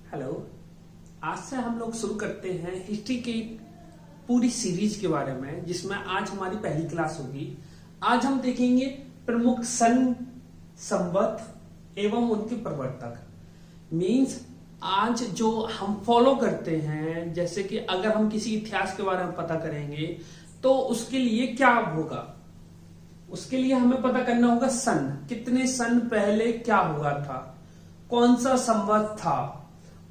Hello. आज से हम लोग शुरू करते हैं हिस्ट्री की पूरी सीरीज के बारे में, जिसमें आज हमारी पहली क्लास होगी। आज हम देखेंगे प्रमुख सन, संवत एवं उनके प्रवर्तक। मीन्स आज जो हम फॉलो करते हैं, जैसे कि अगर हम किसी इतिहास के बारे में पता करेंगे तो उसके लिए क्या होगा, उसके लिए हमें पता करना होगा सन, कितने सन पहले क्या हुआ था, कौन सा संवत था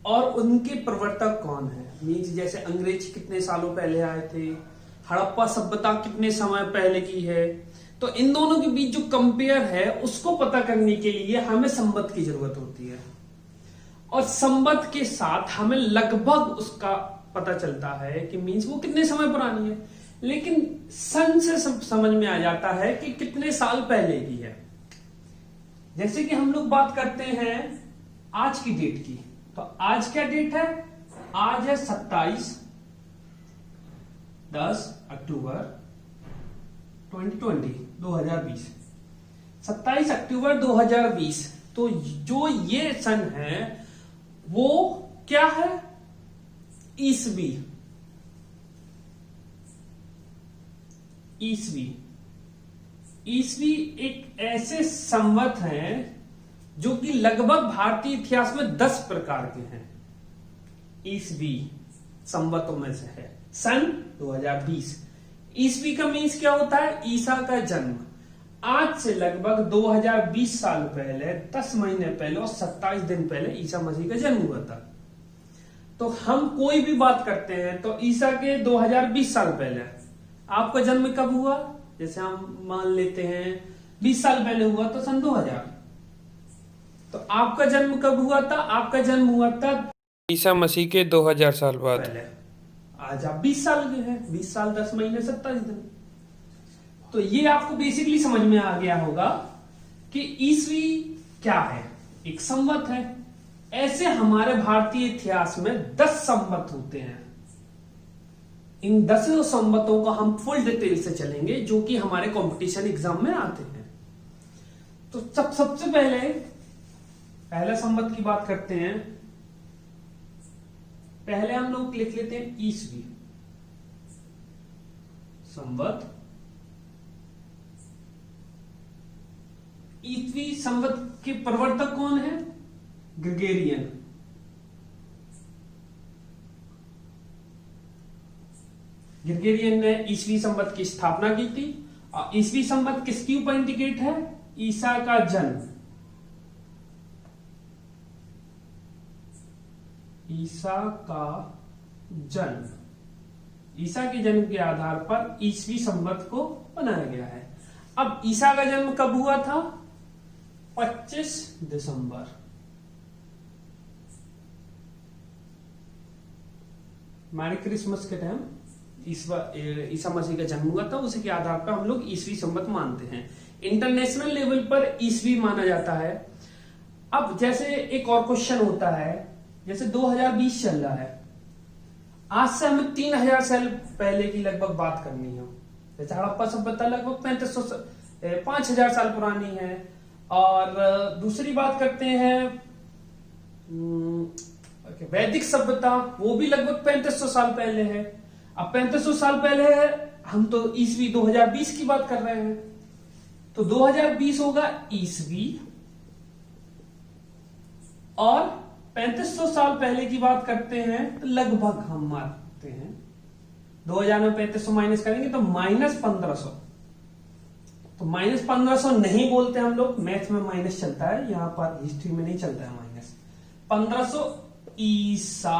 और उनके प्रवर्तक कौन है। मीन्स जैसे अंग्रेज कितने सालों पहले आए थे, हड़प्पा सभ्यता कितने समय पहले की है। तो इन दोनों के बीच जो कंपेयर है उसको पता करने के लिए हमें संवत की जरूरत होती है, और संवत के साथ हमें लगभग उसका पता चलता है कि मीन्स वो कितने समय पुरानी है। लेकिन सन से सब समझ में आ जाता है कि कितने साल पहले की है। जैसे कि हम लोग बात करते हैं आज की डेट की, तो आज क्या डेट है? आज है 27/10 अक्टूबर 2020। 27 अक्टूबर 2020। तो जो ये सन है वो क्या है? ईसवी। ईसवी एक ऐसे संवत हैं जो कि लगभग भारतीय इतिहास में 10 प्रकार के हैं। ईसवी संवतों में से है सन 2020। ईसवी का मीन्स क्या होता है? ईसा का जन्म। आज से लगभग 2020 साल पहले, 10 महीने पहले और 27 दिन पहले ईसा मसीह का जन्म हुआ था। तो हम कोई भी बात करते हैं तो ईसा के 2020 साल पहले। आपका जन्म कब हुआ? जैसे हम मान लेते हैं 20 साल पहले हुआ तो सन 2000। तो आपका जन्म कब हुआ था? आपका जन्म हुआ था ईसा मसीह के 2000 साल बाद। पहले। आज आप 20 साल के हैं, 20 साल 10 महीने 27 दिन। तो ये आपको बेसिकली समझ में आ गया होगा कि ईसवी क्या है। एक संवत है। ऐसे हमारे भारतीय इतिहास में 10 संवत होते हैं। इन 10 संवतों को हम फुल डिटेल से चलेंगे, जो कि हमारे कंपटीशन एग्जाम में आते हैं। तो सबसे पहले संवत की बात करते हैं। पहले हम लोग लिख लेते हैं ईसवी संवत। ईसवी संवत के प्रवर्तक कौन है? ग्रेगोरियन। ग्रेगोरियन ने ईसवी संवत की स्थापना की थी। और ईसवी संवत किसके ऊपर इंडिकेट है? ईसा का जन्म। ईसा का जन्म। ईसा के जन्म के आधार पर ईसवी संवत को बनाया गया है। अब ईसा का जन्म कब हुआ था? 25 दिसंबर। मैरी क्रिसमस के टाइम ईसा मसीह का जन्म हुआ था। उसी के आधार पर हम लोग ईसवी संवत मानते हैं। इंटरनेशनल लेवल पर ईसवी माना जाता है। अब जैसे एक और क्वेश्चन होता है, जैसे 2020 चल रहा है, आज से हमें 3000 साल पहले की लगभग बात करनी है। जैसे हड़प्पा सभ्यता लगभग 5000 साल पुरानी है। और दूसरी बात करते हैं वैदिक सभ्यता, वो भी लगभग 3500 साल पहले है। अब 3500 साल पहले है, हम तो ईसवी 2020 की बात कर रहे हैं। तो 2020 होगा ईसवी, और 3500 साल पहले की बात करते हैं तो लगभग हम मानते हैं 2000 में 3500 माइनस करेंगे तो -1500। तो -1500 नहीं बोलते हम लोग, मैथ में माइनस चलता है, यहां पर हिस्ट्री में नहीं चलता है माइनस। 1500 ईसा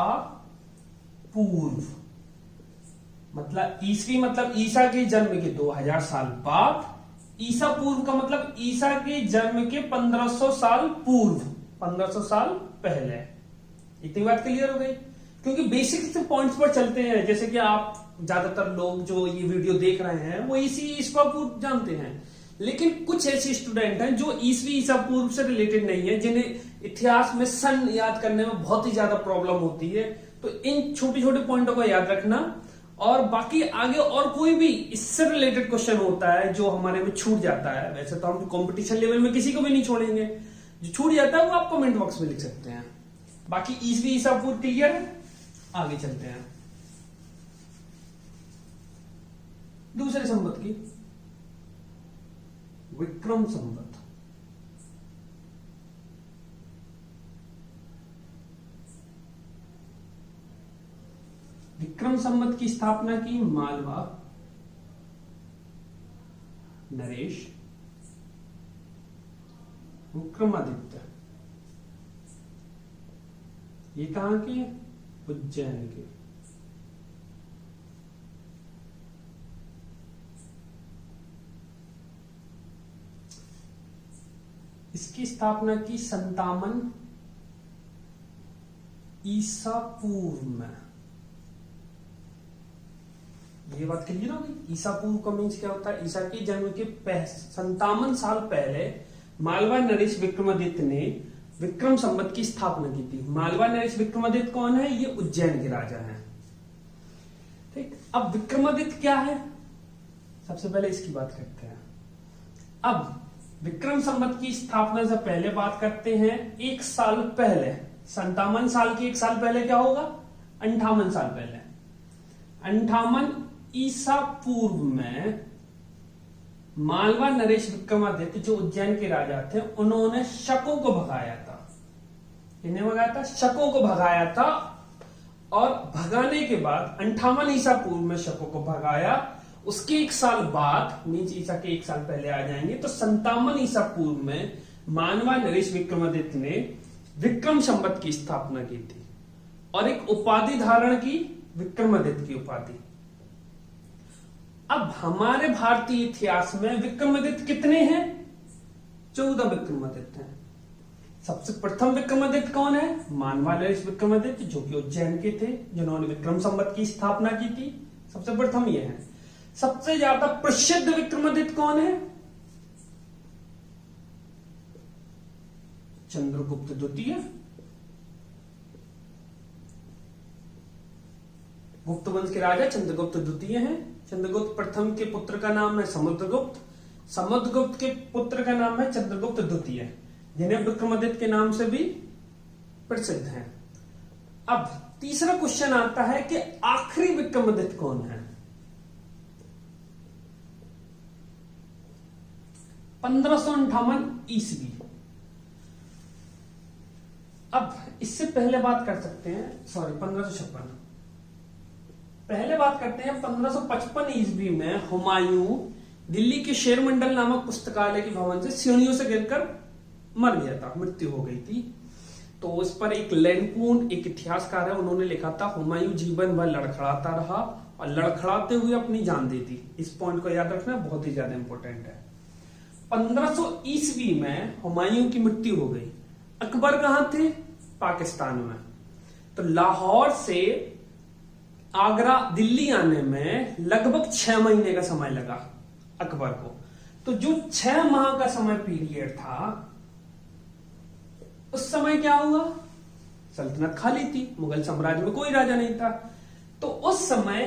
पूर्व, मतलब ईसवी मतलब ईसा के जन्म के 2000 साल बाद। ईसा पूर्व का मतलब ईसा के जन्म के 1500 साल पूर्व, 1500 साल पहले। इतनी बात क्लियर हो गई? क्योंकि बेसिक से पॉइंट्स पर चलते हैं। जैसे कि आप ज्यादातर लोग जो ये वीडियो देख रहे हैं वो ईसा पूर्व जानते हैं, लेकिन कुछ ऐसे स्टूडेंट हैं जो ईसवी ईसा पूर्व से रिलेटेड नहीं है, जिन्हें इतिहास में सन याद करने में बहुत ही ज्यादा प्रॉब्लम होती है। तो इन छोटे छोटे पॉइंटों को याद रखना, और बाकी आगे और कोई भी इससे रिलेटेड क्वेश्चन होता है जो हमारे में छूट जाता है, वैसे तो हम कंपटीशन लेवल में किसी को भी नहीं छोड़ेंगे, जो छूट जाता है वो आप कमेंट बॉक्स में लिख सकते हैं। बाकी ईसवी ईसा पूर्व क्लियर है। आगे चलते हैं दूसरे संवत की, विक्रम संवत। विक्रम संवत की स्थापना की मालवा नरेश विक्रमादित्य। ये कहां के? उज्जैन के। इसकी स्थापना की 57 ईसा पूर्व में। ये बात क्लियर हो गई। ईसा पूर्व का मीन्स क्या होता है? ईसा के जन्म के 57 साल पहले मालवा नरेश विक्रमादित्य ने विक्रम संवत की स्थापना की थी। मालवा नरेश विक्रमादित्य कौन है? ये उज्जैन के राजा हैं। ठीक, अब विक्रमादित्य क्या है? सबसे पहले इसकी बात करते हैं। अब विक्रम संवत की स्थापना से पहले बात करते हैं, एक साल पहले, 57 साल के एक साल पहले क्या होगा? 58 साल पहले, 58 ईसा पूर्व में मालवा नरेश विक्रमादित्य जो उज्जैन के राजा थे, उन्होंने शकों को भगाया था। इन्हें भगाया था, शकों को भगाया था। और भगाने के बाद 58 ईसा पूर्व में शकों को भगाया। उसके एक साल बाद, मीन्स ईसा के एक साल पहले आ जाएंगे, तो 57 ईसा पूर्व में मालवा नरेश विक्रमादित्य ने विक्रम संवत की स्थापना की थी और एक उपाधि धारण की, विक्रमादित्य की उपाधि। अब हमारे भारतीय इतिहास में विक्रमादित्य कितने हैं? 14 विक्रमादित्य हैं। सबसे प्रथम विक्रमादित्य कौन है? मालवा नरेश विक्रमादित्य, जो कि उज्जैन के थे, जिन्होंने विक्रम संवत की स्थापना की थी। सबसे प्रथम ये है। सबसे ज्यादा प्रसिद्ध विक्रमादित्य कौन है? चंद्रगुप्त द्वितीय। गुप्त वंश के राजा चंद्रगुप्त द्वितीय हैं। चंद्रगुप्त प्रथम के पुत्र का नाम है समुद्रगुप्त। समुद्रगुप्त के पुत्र का नाम है चंद्रगुप्त द्वितीय, जिन्हें विक्रमादित्य के नाम से भी प्रसिद्ध हैं। अब तीसरा क्वेश्चन आता है कि आखिरी विक्रमादित्य कौन है? 1558 ईस्वी। अब इससे पहले बात कर सकते हैं, 1556। पहले बात करते हैं 1555 ईस्वी में हुमायूं दिल्ली के शेर मंडल नामक पुस्तकालय के भवन से सीढ़ियों से गिरकर मर गया था, मृत्यु हो गई थी। तो उस पर एक लैंकून, एक इतिहासकार है, उन्होंने लिखा था, हुमायूं जीवन भर लड़खड़ाता रहा और लड़खड़ाते हुए अपनी जान दे दी। इस पॉइंट को याद रखना, बहुत ही ज्यादा इंपॉर्टेंट है। 1500 ईस्वी में हुमायूं की मृत्यु हो गई। अकबर कहां थे? पाकिस्तान में। तो लाहौर से आगरा दिल्ली आने में लगभग 6 महीने का समय लगा अकबर को। तो जो 6 माह का समय पीरियड था, उस समय क्या हुआ? सल्तनत खाली थी, मुगल साम्राज्य में कोई राजा नहीं था। तो उस समय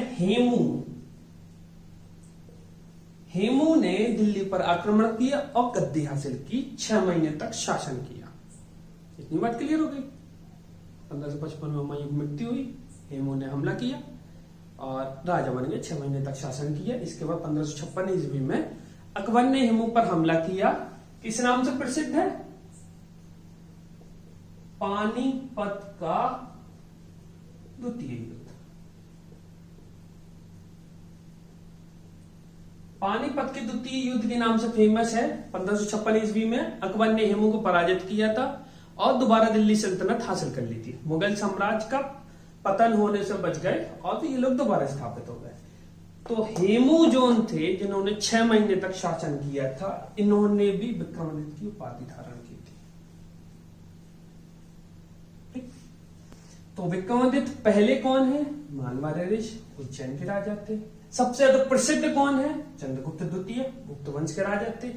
हेमू ने दिल्ली पर आक्रमण किया और गद्दी हासिल की, 6 महीने तक शासन किया। इतनी बात क्लियर हो गई। 1555 में हुमायूं की मृत्यु हुई, हेमू ने हमला किया और राजा बन गए, 6 महीने तक शासन किया। इसके बाद 1556 ईस्वी में अकबर ने हेमू पर हमला किया। किस नाम से प्रसिद्ध है? पानीपत का द्वितीय युद्ध। पानीपत के द्वितीय युद्ध के नाम से फेमस है। 1556 ईस्वी में अकबर ने हेमू को पराजित किया था और दोबारा दिल्ली सल्तनत हासिल कर ली थी। मुगल साम्राज्य का पतन होने से बच गए और ये लोग दोबारा स्थापित हो गए। तो हेमू जोन थे, जिन्होंने 6 महीने तक शासन किया था, इन्होंने भी विक्रमादित्य की उपाधि धारण की थी। ठीक? तो विक्रमादित्य पहले कौन है? मालवा नरेश, उज्जैन के राजा थे। सबसे ज्यादा प्रसिद्ध कौन है? चंद्रगुप्त द्वितीय, गुप्त वंश के राजा थे।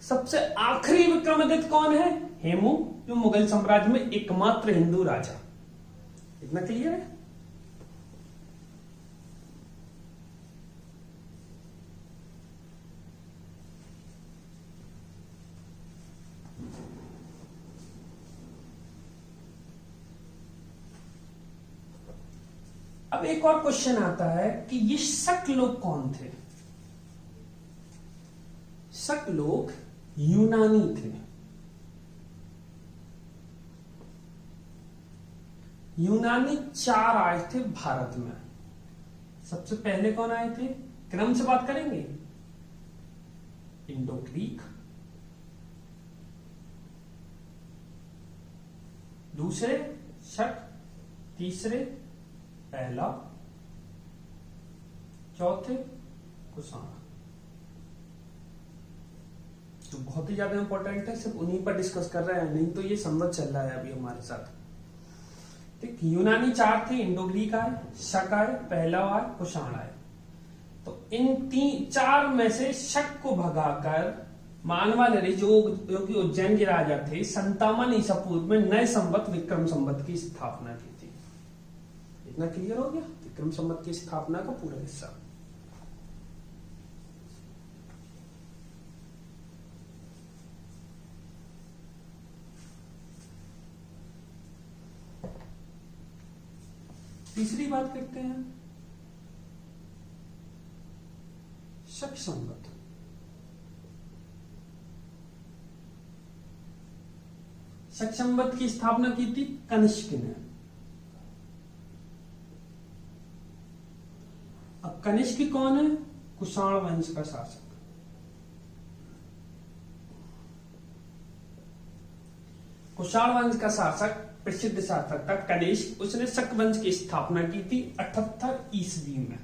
सबसे आखिरी विक्रमादित्य कौन है? हेमू, जो मुगल साम्राज्य में एकमात्र हिंदू राजा। इतना क्लियर है? अब एक और क्वेश्चन आता है कि ये शक लोग कौन थे। शक लोग यूनानी थे। यूनानी 4 आए थे भारत में। सबसे पहले कौन आए थे, क्रम से बात करेंगे, इंडो ग्रीक, दूसरे शक, तीसरे पहला, चौथे कुषाण। तो बहुत ही ज्यादा इंपॉर्टेंट है, सिर्फ उन्हीं पर डिस्कस कर रहे हैं, नहीं तो ये संवत चल रहा है अभी हमारे साथ। ठीक, यूनानी 4 थे, इंडो ग्रीक आए, शक आए, पहला आए, कुषाण आए। तो इन 4 में से शक को भगाकर मानवा लड़े जो कि उज्जैन के राजा थे, 57 ईसा पूर्व में नए संवत विक्रम संवत की स्थापना की थी। इतना क्लियर हो गया विक्रम संवत की स्थापना का पूरा हिस्सा। तीसरी बात करते हैं शक संवत। शक संवत की स्थापना की थी कनिष्क ने। अब कनिष्क कौन है, कुषाण वंश का शासक। कुषाण वंश का शासक, प्रसिद्ध शासक था कनिष्क। उसने शक वंश की स्थापना की थी 78 ईस्वी में।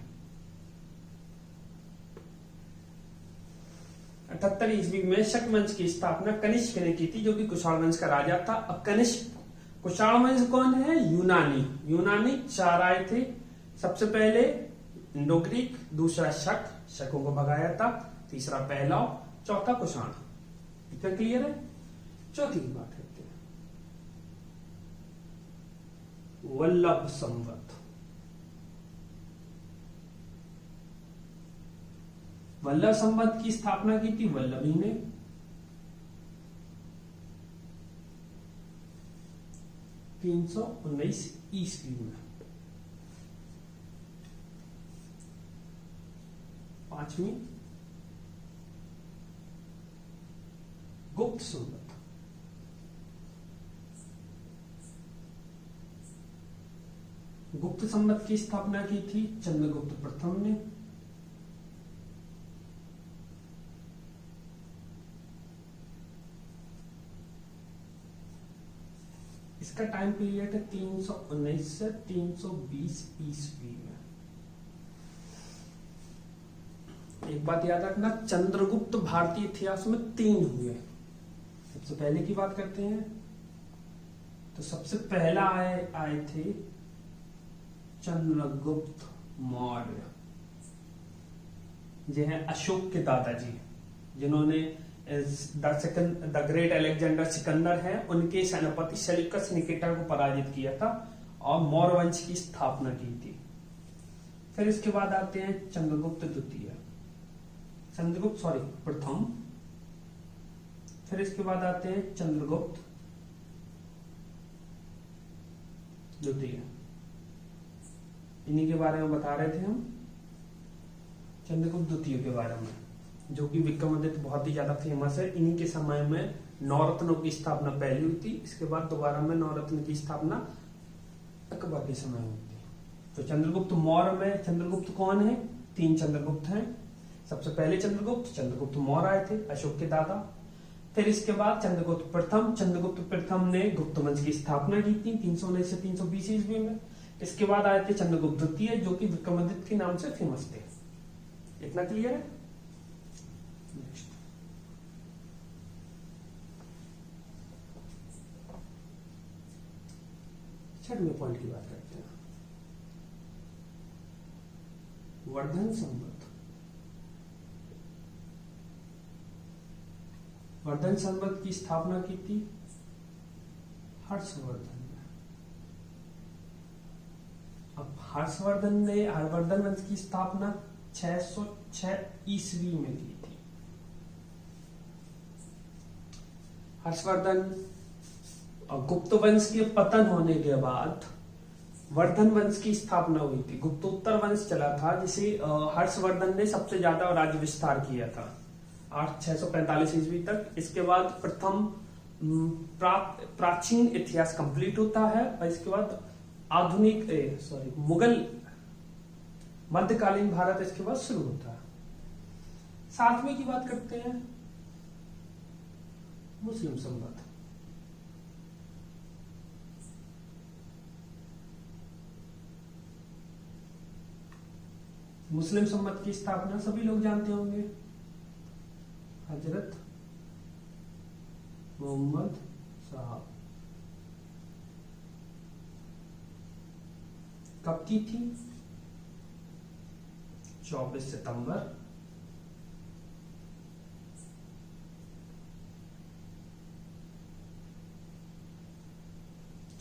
78 ईस्वी में शक वंश की स्थापना कनिष्क ने की थी, जो कि कुषाण वंश का राजा था। अब कनिष्क, कुषाण वंश कौन है, यूनानी। यूनानी 4 आए थे। सबसे पहले इंडो ग्रीक, दूसरा शक, शकों को भगाया था, तीसरा पहला, चौथा कुषाण। इतना क्लियर है। चौथी की बात करते हैं वल्लभ संवत। वल्लभ संवत की स्थापना की थी वल्लभी ने। (319 ईस्वी में। पांचवी गुप्त संवत। गुप्त संवत की स्थापना की थी चंद्रगुप्त प्रथम ने। इसका टाइम पीरियड है 319 से 320 ईस्वी में। एक बात याद रखना, चंद्रगुप्त भारतीय इतिहास में 3 हुए। सबसे पहले की बात करते हैं तो सबसे पहला आए थे चंद्रगुप्त मौर्य। ये हैं अशोक के दादाजी, जिन्होंने द ग्रेट अलेक्जेंडर सिकंदर है उनके सेनापति सेल्यूकस निकेटर को पराजित किया था और मौर्य वंश की स्थापना की थी। फिर इसके बाद आते हैं प्रथम। फिर इसके बाद आते हैं चंद्रगुप्त द्वितीय। इन्हीं के बारे में बता रहे थे हम, चंद्रगुप्त द्वितीय के बारे में, जो कि विक्रमादित्य बहुत ही ज्यादा फेमस है। इन्हीं के समय में नवरत्नों की स्थापना पहली हुई थी, इसके बाद दोबारा में नवरत्न की स्थापना अकबर के समय हुई थी। तो चंद्रगुप्त मौर्य में चंद्रगुप्त कौन है, 3 चंद्रगुप्त हैं। सबसे पहले चंद्रगुप्त मौर्य आए थे, अशोक के दादा। फिर इसके बाद चंद्रगुप्त प्रथम ने गुप्त वंश की स्थापना की थी 319 से 320 ईस्वी में। इसके बाद आए थे चंद्रगुप्त द्वितीय, जो कि विक्रमादित्य के नाम से फेमस थे। इतना क्लियर है। छठवें पॉइंट की बात करते हैं वर्धन संवत। वर्धन संवत की स्थापना की थी हर्षवर्धन ने। अब हर्षवर्धन वंश की स्थापना 606 ईस्वी में की थी। हर्षवर्धन और गुप्त वंश के पतन होने के बाद वर्धन वंश की स्थापना हुई थी। गुप्तोत्तर वंश चला था जिसे हर्षवर्धन ने सबसे ज्यादा राज्य विस्तार किया था 645 ईस्वी तक। इसके बाद प्रथम प्राचीन इतिहास कंप्लीट होता है और इसके बाद आधुनिक मुगल मध्यकालीन भारत इसके बाद शुरू होता है। 7वें की बात करते हैं, मुस्लिम संवत। मुस्लिम संवत की स्थापना सभी लोग जानते होंगे, हजरत मोहम्मद साहब। कब की थी? 24 सितंबर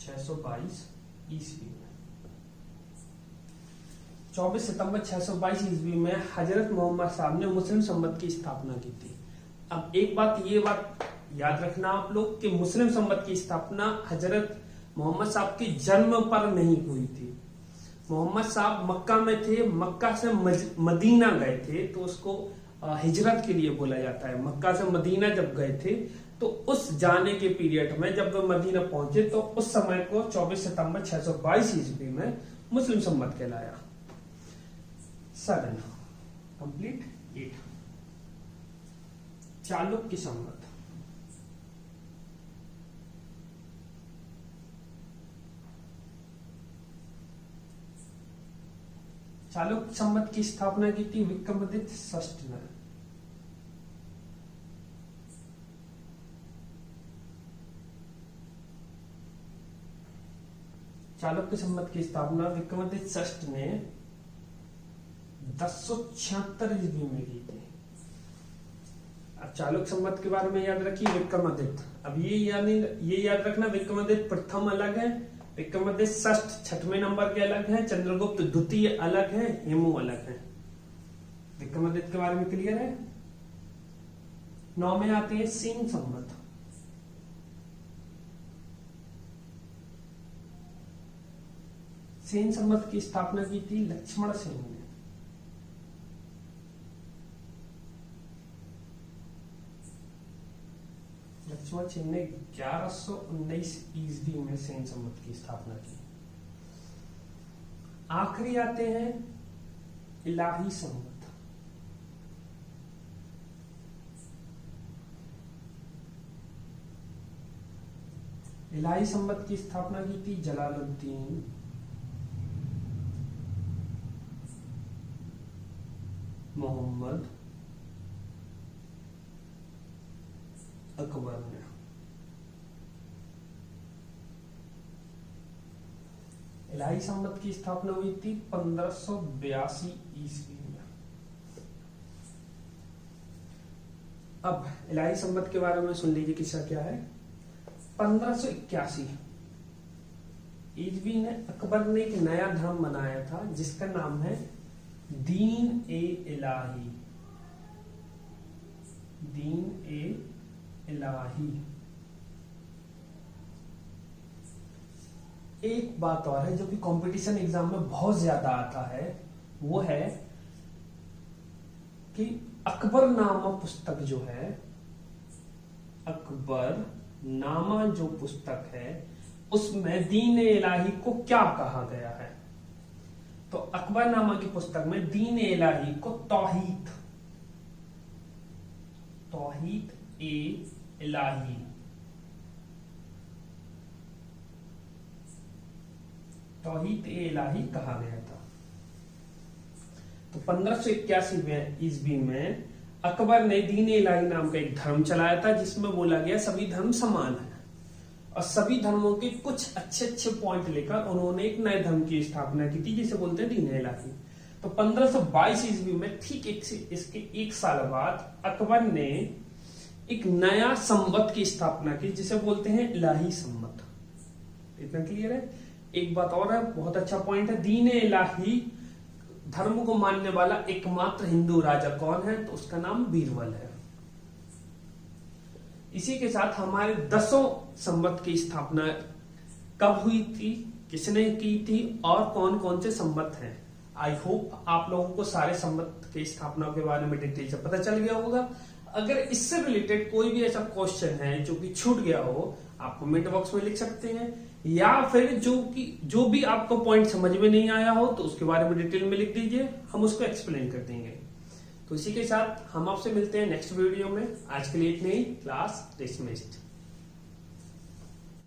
622 ईस्वी में। 24 सितंबर 622 ईस्वी में हजरत मोहम्मद साहब ने मुस्लिम संवत की स्थापना की थी। अब एक बात याद रखना आप लोग कि मुस्लिम संवत की स्थापना हजरत मोहम्मद साहब के जन्म पर नहीं हुई थी। मोहम्मद साहब मक्का में थे, मक्का से मदीना गए थे तो उसको हिजरत के लिए बोला जाता है। मक्का से मदीना जब गए थे तो उस जाने के पीरियड में जब वे मदीना पहुंचे तो उस समय को 24 सितंबर 622 ईस्वी में मुस्लिम संवत कहलाया। 7 कंप्लीट 8 चालुक्य संवत। चालुक्य संवत की स्थापना की थी विक्रमादित्य षष्ठ ने। चालुक्य संवत की स्थापना विक्रमादित्य षष्ठ ने 1076 ईस्वी में की थी। अब चालुक्य संवत के बारे में याद रखिए विक्रमादित्य। अब ये याद रखना, विक्रमादित्य प्रथम अलग है, विक्रमादित्य षष्ठ 6वें नंबर के अलग है, चंद्रगुप्त द्वितीय अलग है, हेमू अलग है। विक्रमादित्य के बारे में क्लियर है। 9 में आते हैं सेन संवत। सेन संवत की स्थापना की थी लक्ष्मण सेन ने। लक्ष्मण सेन ने 1119 ईस्वी में सेन संवत की स्थापना की। आखिरी आते हैं इलाही संवत। इलाही संवत की स्थापना की थी जलालुद्दीन मोहम्मद अकबर ने। इलाही संवत की स्थापना हुई थी 1582 ईस्वी में। अब इलाही संवत के बारे में सुन लीजिए किस्सा क्या है। 1581 ईस्वी में अकबर ने एक नया धर्म बनाया था जिसका नाम है दीन ए इलाही। दीन ए इलाही। एक बात और है जो कि कंपटीशन एग्जाम में बहुत ज्यादा आता है, वो है कि अकबर नामा पुस्तक जो है, अकबर नामा जो पुस्तक है उसमें दीन ए इलाही को क्या कहा गया है। तो अकबरनामा की पुस्तक में दीन ए इलाही को तौहीद ए इलाही तौहीद ए इलाही कहा गया था। तो 1581 ईस्वी में अकबर ने दीन ए इलाही नाम का एक धर्म चलाया था जिसमें बोला गया सभी धर्म समान है और सभी धर्मों के कुछ अच्छे अच्छे पॉइंट लेकर उन्होंने एक नए धर्म की स्थापना की थी जिसे बोलते हैं दीन ए इलाही। तो 1522 ईस्वी में ठीक इसके एक साल बाद अकबर ने एक नया संवत की स्थापना की जिसे बोलते हैं इलाही संवत। इतना क्लियर है। एक बात और है, बहुत अच्छा पॉइंट है, दीन ए इलाही धर्म को मानने वाला एकमात्र हिंदू राजा कौन है, तो उसका नाम बीरबल है। इसी के साथ हमारे 10 संवत की स्थापना कब हुई थी, किसने की थी और कौन कौन से संवत हैं। आई होप आप लोगों को सारे संवत की स्थापना के बारे में डिटेल से पता चल गया होगा। अगर इससे रिलेटेड कोई भी ऐसा क्वेश्चन है जो कि छूट गया हो, आप कमेंट बॉक्स में लिख सकते हैं, या फिर जो भी आपको पॉइंट समझ में नहीं आया हो तो उसके बारे में डिटेल में लिख दीजिए, हम उसको एक्सप्लेन कर देंगे। तो इसी के साथ हम आपसे मिलते हैं नेक्स्ट वीडियो में। आज के लिए इतने ही। Class dismissed.